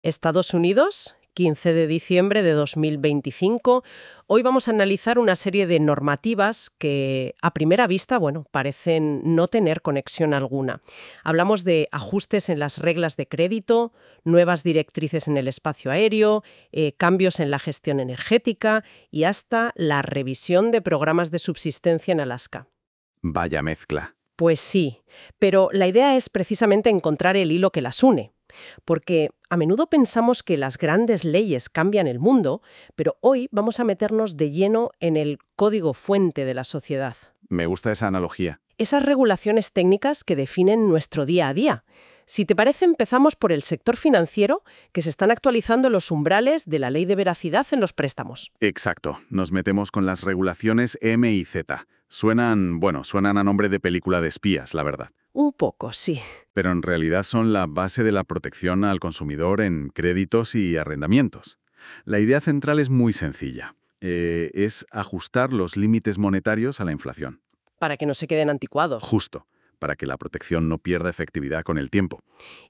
Estados Unidos, 15 de diciembre de 2025. Hoy vamos a analizar una serie de normativas que, a primera vista, parecen no tener conexión alguna. Hablamos de ajustes en las reglas de crédito, nuevas directrices en el espacio aéreo, cambios en la gestión energética y hasta la revisión de programas de subsistencia en Alaska. Vaya mezcla. Pues sí, pero la idea es precisamente encontrar el hilo que las une. Porque a menudo pensamos que las grandes leyes cambian el mundo, pero hoy vamos a meternos de lleno en el código fuente de la sociedad. Me gusta esa analogía. Esas regulaciones técnicas que definen nuestro día a día. Si te parece, empezamos por el sector financiero, que se están actualizando los umbrales de la ley de veracidad en los préstamos. Exacto. Nos metemos con las regulaciones M y Z. Suenan a nombre de película de espías, la verdad. Un poco, sí. Pero en realidad son la base de la protección al consumidor en créditos y arrendamientos. La idea central es muy sencilla. Es ajustar los límites monetarios a la inflación. Para que no se queden anticuados. Justo, para que la protección no pierda efectividad con el tiempo.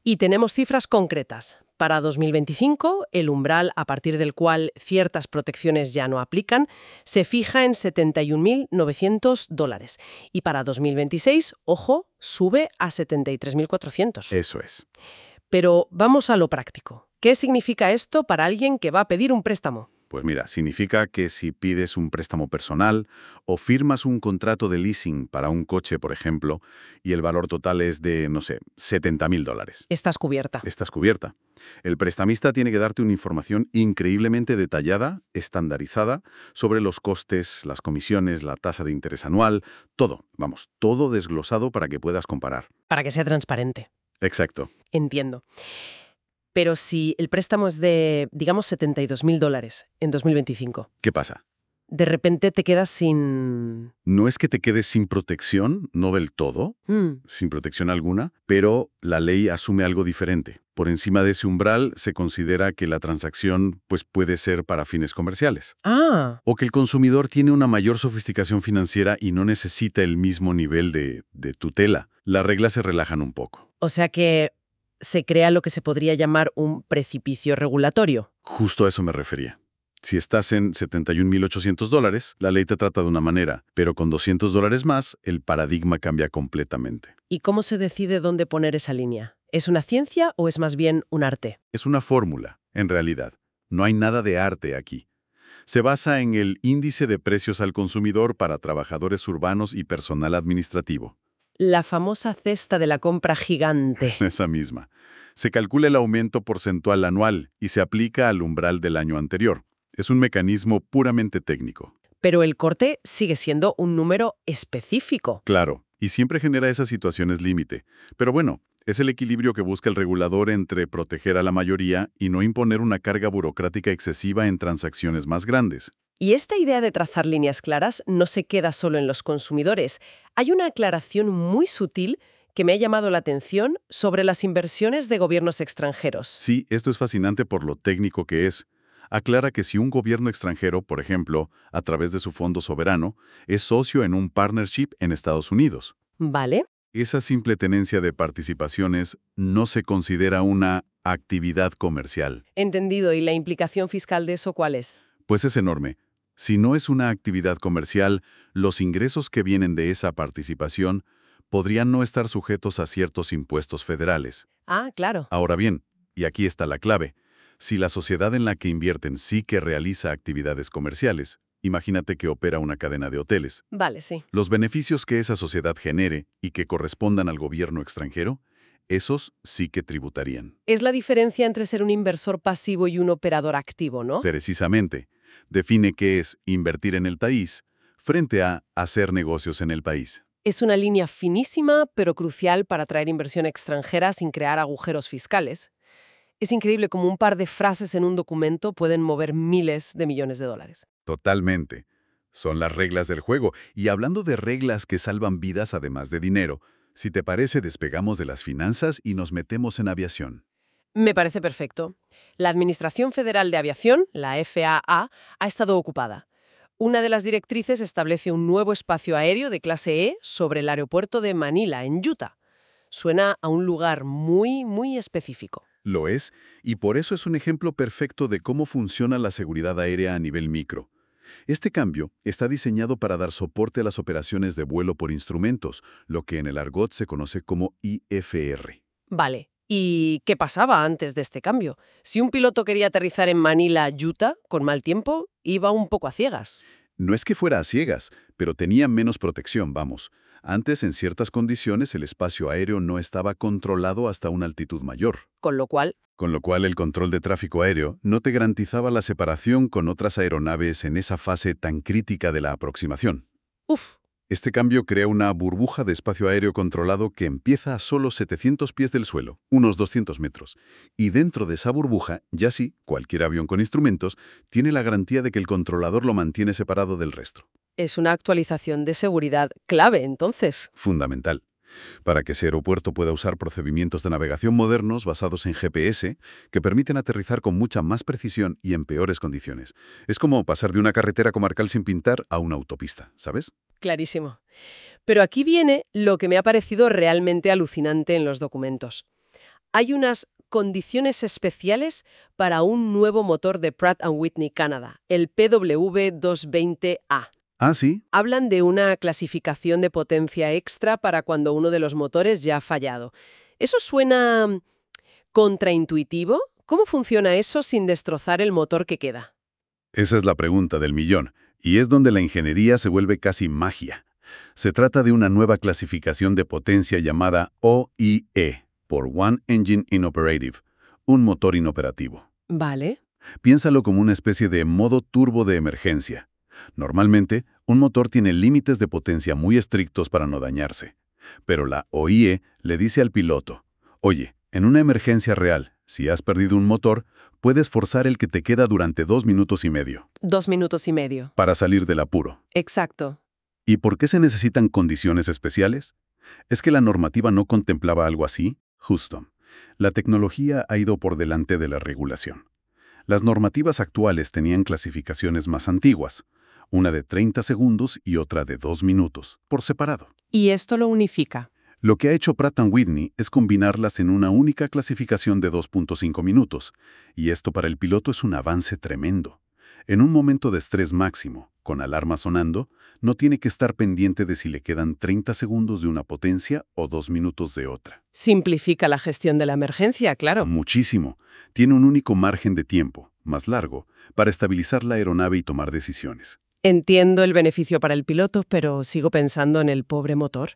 Y tenemos cifras concretas. Para 2025, el umbral a partir del cual ciertas protecciones ya no aplican se fija en $71.900. Y para 2026, ojo, sube a 73.400. Eso es. Pero vamos a lo práctico. ¿Qué significa esto para alguien que va a pedir un préstamo? Pues mira, significa que si pides un préstamo personal o firmas un contrato de leasing para un coche, por ejemplo, y el valor total es de, $70.000. Estás cubierta. Estás cubierta. El prestamista tiene que darte una información increíblemente detallada, estandarizada, sobre los costes, las comisiones, la tasa de interés anual, todo, todo desglosado para que puedas comparar. Para que sea transparente. Exacto. Entiendo. Pero si el préstamo es de, digamos, $72.000 en 2025. ¿Qué pasa? De repente te quedas sin... No es que te quedes sin protección, no del todo, sin protección alguna, pero la ley asume algo diferente. Por encima de ese umbral se considera que la transacción puede ser para fines comerciales. Ah. O que el consumidor tiene una mayor sofisticación financiera y no necesita el mismo nivel de tutela. Las reglas se relajan un poco. O sea que se crea lo que se podría llamar un precipicio regulatorio. Justo a eso me refería. Si estás en $71.800, la ley te trata de una manera, pero con $200 más, el paradigma cambia completamente. ¿Y cómo se decide dónde poner esa línea? ¿Es una ciencia o es más bien un arte? Es una fórmula, en realidad. No hay nada de arte aquí. Se basa en el índice de precios al consumidor para trabajadores urbanos y personal administrativo. La famosa cesta de la compra gigante. Esa misma. Se calcula el aumento porcentual anual y se aplica al umbral del año anterior. Es un mecanismo puramente técnico. Pero el corte sigue siendo un número específico. Claro, y siempre genera esas situaciones límite. Pero es el equilibrio que busca el regulador entre proteger a la mayoría y no imponer una carga burocrática excesiva en transacciones más grandes. Y esta idea de trazar líneas claras no se queda solo en los consumidores. Hay una aclaración muy sutil que me ha llamado la atención sobre las inversiones de gobiernos extranjeros. Sí, esto es fascinante por lo técnico que es. Aclara que si un gobierno extranjero, por ejemplo, a través de su fondo soberano, es socio en un partnership en Estados Unidos. ¿Vale? Esa simple tenencia de participaciones no se considera una actividad comercial. Entendido. ¿Y la implicación fiscal de eso cuál es? Pues es enorme. Si no es una actividad comercial, los ingresos que vienen de esa participación podrían no estar sujetos a ciertos impuestos federales. Ah, claro. Ahora bien, y aquí está la clave, si la sociedad en la que invierten sí que realiza actividades comerciales, imagínate que opera una cadena de hoteles. Vale, sí. Los beneficios que esa sociedad genere y que correspondan al gobierno extranjero, esos sí que tributarían. Es la diferencia entre ser un inversor pasivo y un operador activo, ¿no? Precisamente, define qué es invertir en el país frente a hacer negocios en el país. Es una línea finísima, pero crucial para atraer inversión extranjera sin crear agujeros fiscales. Es increíble cómo un par de frases en un documento pueden mover miles de millones de dólares. Totalmente. Son las reglas del juego. Y hablando de reglas que salvan vidas además de dinero, si te parece, despegamos de las finanzas y nos metemos en aviación. Me parece perfecto. La Administración Federal de Aviación, la FAA, ha estado ocupada. Una de las directrices establece un nuevo espacio aéreo de clase E sobre el aeropuerto de Manila, en Utah. Suena a un lugar muy, muy específico. Lo es, y por eso es un ejemplo perfecto de cómo funciona la seguridad aérea a nivel micro. Este cambio está diseñado para dar soporte a las operaciones de vuelo por instrumentos, lo que en el argot se conoce como IFR. Vale. ¿Y qué pasaba antes de este cambio? Si un piloto quería aterrizar en Manila, Utah, con mal tiempo, iba un poco a ciegas. No es que fuera a ciegas, pero tenía menos protección, vamos. Antes, en ciertas condiciones, el espacio aéreo no estaba controlado hasta una altitud mayor. Con lo cual, Con lo cual, el control de tráfico aéreo no te garantizaba la separación con otras aeronaves en esa fase tan crítica de la aproximación. uff, Este cambio crea una burbuja de espacio aéreo controlado que empieza a solo 700 pies del suelo, unos 200 metros. Y dentro de esa burbuja, ya sí, cualquier avión con instrumentos tiene la garantía de que el controlador lo mantiene separado del resto. es una actualización de seguridad clave, entonces. Fundamental. Para que ese aeropuerto pueda usar procedimientos de navegación modernos basados en GPS que permiten aterrizar con mucha más precisión y en peores condiciones. Es como pasar de una carretera comarcal sin pintar a una autopista, ¿sabes? Clarísimo. Pero aquí viene lo que me ha parecido realmente alucinante en los documentos. Hay unas condiciones especiales para un nuevo motor de Pratt & Whitney Canadá, el PW220A. Ah, sí. Hablan de una clasificación de potencia extra para cuando uno de los motores ya ha fallado. ¿Eso suena contraintuitivo? ¿Cómo funciona eso sin destrozar el motor que queda? Esa es la pregunta del millón, y es donde la ingeniería se vuelve casi magia. Se trata de una nueva clasificación de potencia llamada OIE, por One Engine Inoperative, un motor inoperativo. Vale. Piénsalo como una especie de modo turbo de emergencia. Normalmente, un motor tiene límites de potencia muy estrictos para no dañarse. Pero la OIE le dice al piloto, oye, en una emergencia real, si has perdido un motor, puedes forzar el que te queda durante 2 minutos y medio 2 minutos y medio. para salir del apuro. Exacto. ¿Y por qué se necesitan condiciones especiales? ¿Es que la normativa no contemplaba algo así? Justo. La tecnología ha ido por delante de la regulación. Las normativas actuales tenían clasificaciones más antiguas, una de 30 segundos y otra de 2 minutos, por separado. Y esto lo unifica. Lo que ha hecho Pratt & Whitney es combinarlas en una única clasificación de 2.5 minutos, y esto para el piloto es un avance tremendo. En un momento de estrés máximo, con alarma sonando, no tiene que estar pendiente de si le quedan 30 segundos de una potencia o 2 minutos de otra. Simplifica la gestión de la emergencia, claro. Muchísimo. Tiene un único margen de tiempo, más largo, para estabilizar la aeronave y tomar decisiones. Entiendo el beneficio para el piloto, pero sigo pensando en el pobre motor.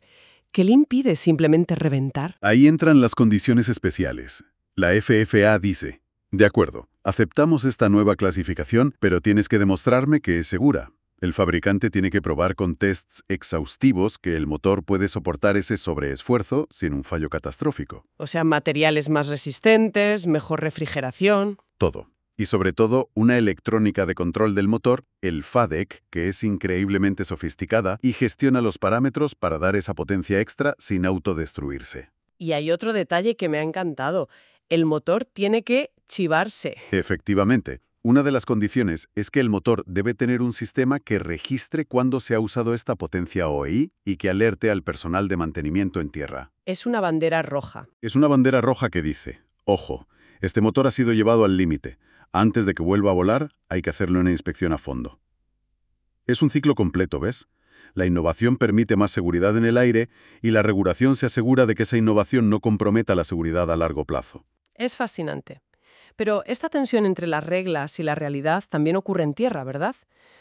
¿Qué le impide simplemente reventar? Ahí entran las condiciones especiales. La FFA dice, de acuerdo, aceptamos esta nueva clasificación, pero tienes que demostrarme que es segura. El fabricante tiene que probar con tests exhaustivos que el motor puede soportar ese sobreesfuerzo sin un fallo catastrófico. O sea, materiales más resistentes, mejor refrigeración. Todo. Y sobre todo, una electrónica de control del motor, el FADEC, que es increíblemente sofisticada y gestiona los parámetros para dar esa potencia extra sin autodestruirse. Y hay otro detalle que me ha encantado. El motor tiene que chivarse. Efectivamente, una de las condiciones es que el motor debe tener un sistema que registre cuándo se ha usado esta potencia OI y que alerte al personal de mantenimiento en tierra. Es una bandera roja. Es una bandera roja que dice, ojo, este motor ha sido llevado al límite. Antes de que vuelva a volar, hay que hacerle una inspección a fondo. Es un ciclo completo, ¿ves? La innovación permite más seguridad en el aire y la regulación se asegura de que esa innovación no comprometa la seguridad a largo plazo. Es fascinante. Pero esta tensión entre las reglas y la realidad también ocurre en tierra, ¿verdad?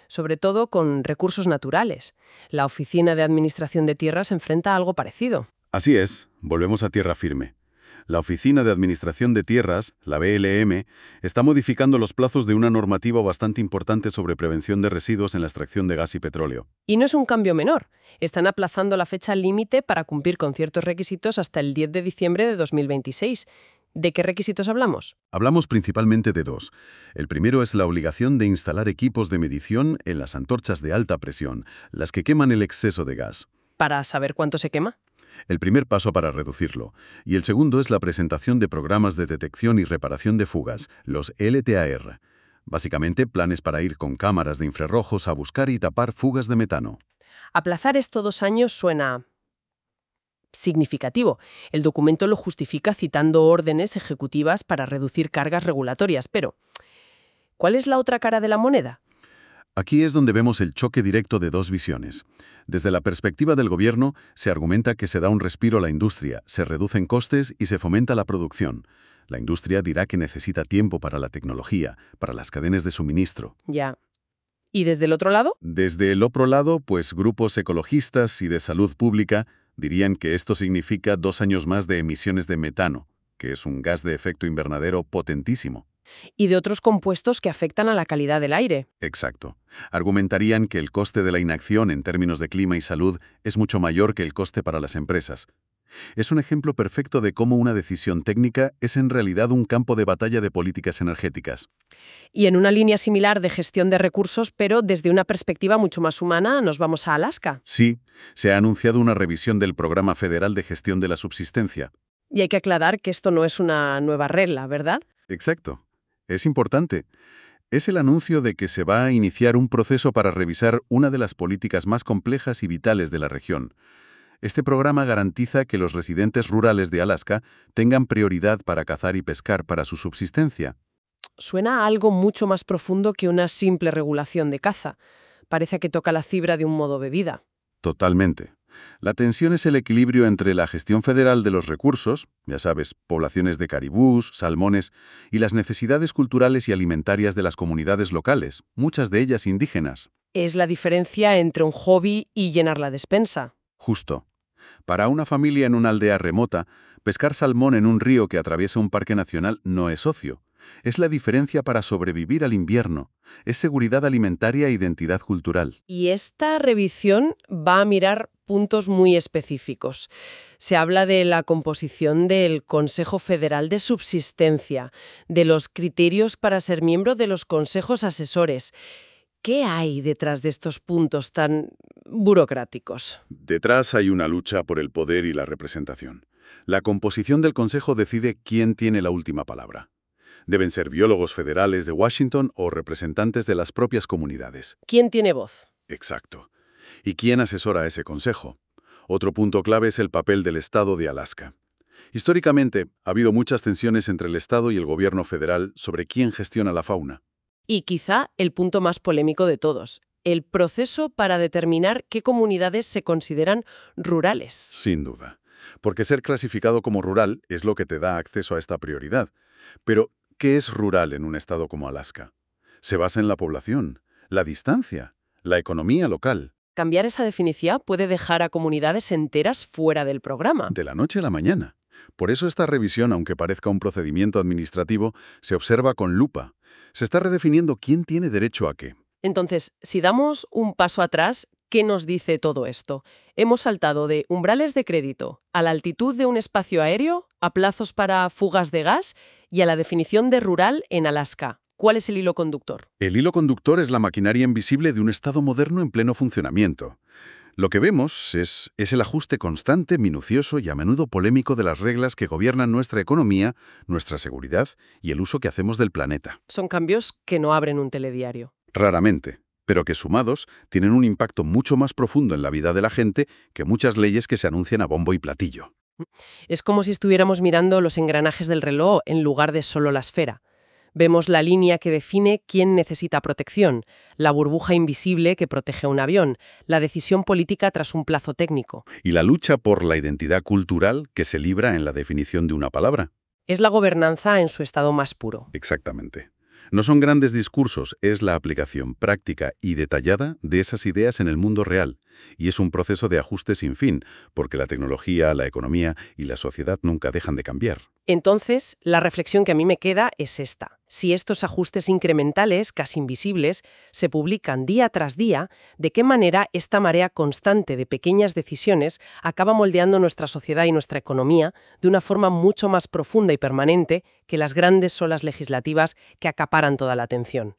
Sobre todo con recursos naturales. La Oficina de Administración de Tierra se enfrenta a algo parecido. Así es, volvemos a tierra firme. La Oficina de Administración de Tierras, la BLM, está modificando los plazos de una normativa bastante importante sobre prevención de residuos en la extracción de gas y petróleo. Y no es un cambio menor. Están aplazando la fecha límite para cumplir con ciertos requisitos hasta el 10 de diciembre de 2026. ¿De qué requisitos hablamos? Hablamos principalmente de dos. El primero es la obligación de instalar equipos de medición en las antorchas de alta presión, las que queman el exceso de gas. ¿Para saber cuánto se quema? El primer paso para reducirlo. Y el segundo es la presentación de programas de detección y reparación de fugas, los LTAR. Básicamente, planes para ir con cámaras de infrarrojos a buscar y tapar fugas de metano. Aplazar esto 2 años suena significativo. El documento lo justifica citando órdenes ejecutivas para reducir cargas regulatorias. Pero, ¿cuál es la otra cara de la moneda? Aquí es donde vemos el choque directo de dos visiones. Desde la perspectiva del gobierno, se argumenta que se da un respiro a la industria, se reducen costes y se fomenta la producción. La industria dirá que necesita tiempo para la tecnología, para las cadenas de suministro. Ya. ¿Y desde el otro lado? Desde el otro lado, pues grupos ecologistas y de salud pública dirían que esto significa 2 años más de emisiones de metano, que es un gas de efecto invernadero potentísimo. Y de otros compuestos que afectan a la calidad del aire. Exacto. Argumentarían que el coste de la inacción en términos de clima y salud es mucho mayor que el coste para las empresas. Es un ejemplo perfecto de cómo una decisión técnica es en realidad un campo de batalla de políticas energéticas. Y en una línea similar de gestión de recursos, pero desde una perspectiva mucho más humana, nos vamos a Alaska. Sí, se ha anunciado una revisión del Programa Federal de Gestión de la Subsistencia. Y hay que aclarar que esto no es una nueva regla, ¿verdad? Exacto. Es importante. Es el anuncio de que se va a iniciar un proceso para revisar una de las políticas más complejas y vitales de la región. Este programa garantiza que los residentes rurales de Alaska tengan prioridad para cazar y pescar para su subsistencia. Suena a algo mucho más profundo que una simple regulación de caza. Parece que toca la fibra de un modo de vida. Totalmente. La tensión es el equilibrio entre la gestión federal de los recursos, ya sabes, poblaciones de caribús, salmones, y las necesidades culturales y alimentarias de las comunidades locales, muchas de ellas indígenas. Es la diferencia entre un hobby y llenar la despensa. Justo. Para una familia en una aldea remota, pescar salmón en un río que atraviesa un parque nacional no es ocio. Es la diferencia para sobrevivir al invierno. Es seguridad alimentaria e identidad cultural. Y esta revisión va a mirar puntos muy específicos. Se habla de la composición del Consejo Federal de Subsistencia, de los criterios para ser miembro de los consejos asesores. ¿Qué hay detrás de estos puntos tan burocráticos? Detrás hay una lucha por el poder y la representación. La composición del Consejo decide quién tiene la última palabra. Deben ser biólogos federales de Washington o representantes de las propias comunidades. ¿Quién tiene voz? Exacto. ¿Y quién asesora a ese consejo? Otro punto clave es el papel del Estado de Alaska. Históricamente, ha habido muchas tensiones entre el Estado y el gobierno federal sobre quién gestiona la fauna. Y quizá el punto más polémico de todos, el proceso para determinar qué comunidades se consideran rurales. Sin duda. Porque ser clasificado como rural es lo que te da acceso a esta prioridad. Pero, ¿qué es rural en un estado como Alaska? Se basa en la población, la distancia, la economía local. Cambiar esa definición puede dejar a comunidades enteras fuera del programa. De la noche a la mañana. Por eso esta revisión, aunque parezca un procedimiento administrativo, se observa con lupa. Se está redefiniendo quién tiene derecho a qué. Entonces, si damos un paso atrás, ¿qué nos dice todo esto? Hemos saltado de umbrales de crédito a la altitud de un espacio aéreo, a plazos para fugas de gas y a la definición de rural en Alaska. ¿Cuál es el hilo conductor? El hilo conductor es la maquinaria invisible de un Estado moderno en pleno funcionamiento. Lo que vemos es el ajuste constante, minucioso y a menudo polémico de las reglas que gobiernan nuestra economía, nuestra seguridad y el uso que hacemos del planeta. Son cambios que no abren un telediario. Raramente, pero que sumados tienen un impacto mucho más profundo en la vida de la gente que muchas leyes que se anuncian a bombo y platillo. Es como si estuviéramos mirando los engranajes del reloj en lugar de solo la esfera. Vemos la línea que define quién necesita protección, la burbuja invisible que protege a un avión, la decisión política tras un plazo técnico. Y la lucha por la identidad cultural que se libra en la definición de una palabra. Es la gobernanza en su estado más puro. Exactamente. No son grandes discursos, es la aplicación práctica y detallada de esas ideas en el mundo real. Y es un proceso de ajuste sin fin, porque la tecnología, la economía y la sociedad nunca dejan de cambiar. Entonces, la reflexión que a mí me queda es esta. Si estos ajustes incrementales, casi invisibles, se publican día tras día, ¿de qué manera esta marea constante de pequeñas decisiones acaba moldeando nuestra sociedad y nuestra economía de una forma mucho más profunda y permanente que las grandes olas legislativas que acaparan toda la atención?